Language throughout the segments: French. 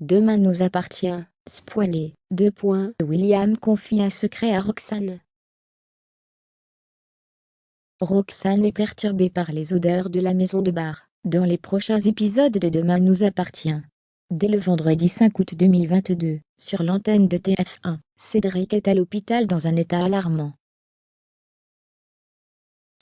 Demain nous appartient, spoilé, 2 points. William confie un secret à Roxane. Roxane est perturbée par les odeurs de la maison de bar, dans les prochains épisodes de Demain nous appartient. Dès le vendredi 5 août 2022, sur l'antenne de TF1, Cédric est à l'hôpital dans un état alarmant.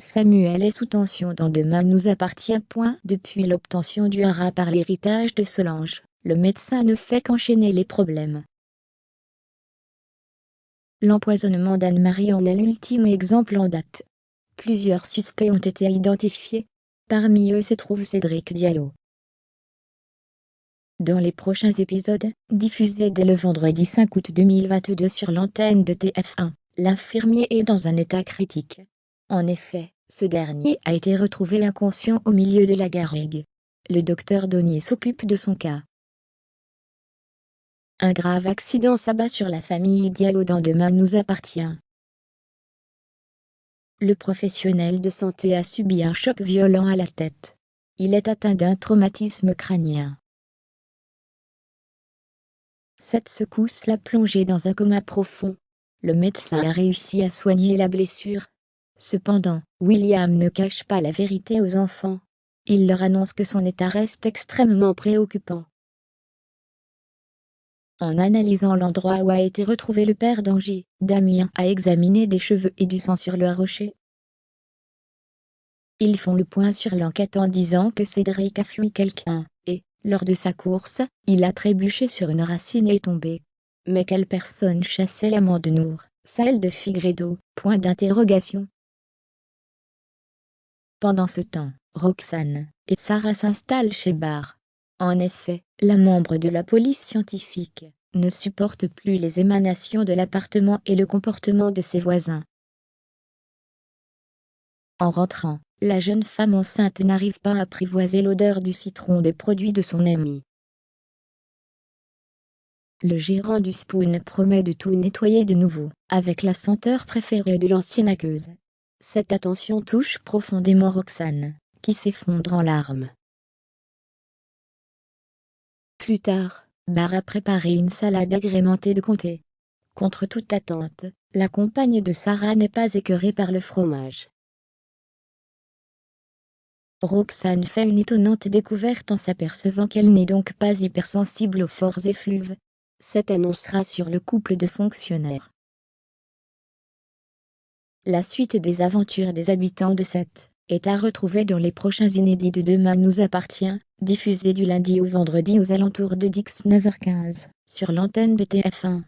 Samuel est sous tension dans Demain nous appartient. Depuis l'obtention du hara par l'héritage de Solange, le médecin ne fait qu'enchaîner les problèmes. L'empoisonnement d'Anne-Marie en est l'ultime exemple en date. Plusieurs suspects ont été identifiés. Parmi eux se trouve Cédric Diallo. Dans les prochains épisodes, diffusés dès le vendredi 5 août 2022 sur l'antenne de TF1, l'infirmier est dans un état critique. En effet, ce dernier a été retrouvé inconscient au milieu de la garrigue. Le docteur Donnier s'occupe de son cas. Un grave accident s'abat sur la famille Diallo dans Demain nous appartient. Le professionnel de santé a subi un choc violent à la tête. Il est atteint d'un traumatisme crânien. Cette secousse l'a plongé dans un coma profond. Le médecin a réussi à soigner la blessure. Cependant, William ne cache pas la vérité aux enfants. Il leur annonce que son état reste extrêmement préoccupant. En analysant l'endroit où a été retrouvé le père d'Angie, Damien a examiné des cheveux et du sang sur le rocher. Ils font le point sur l'enquête en disant que Cédric a fui quelqu'un, et, lors de sa course, il a trébuché sur une racine et est tombé. Mais quelle personne chassait l'amant de Nour, celle de Figueredo? Pendant ce temps, Roxane et Sarah s'installent chez Bar. En effet, la membre de la police scientifique ne supporte plus les émanations de l'appartement et le comportement de ses voisins. En rentrant, la jeune femme enceinte n'arrive pas à apprivoiser l'odeur du citron des produits de son amie. Le gérant du Spoon promet de tout nettoyer de nouveau, avec la senteur préférée de l'ancienne aqueuse. Cette attention touche profondément Roxane, qui s'effondre en larmes. Plus tard, Bar a préparé une salade agrémentée de comté. Contre toute attente, la compagne de Sarah n'est pas écœurée par le fromage. Roxane fait une étonnante découverte en s'apercevant qu'elle n'est donc pas hypersensible aux forts effluves. Cette annonce rassure le couple de fonctionnaires. La suite des aventures des habitants de Sète est à retrouver dans les prochains inédits de Demain nous appartient, diffusés du lundi au vendredi aux alentours de 19h15, sur l'antenne de TF1.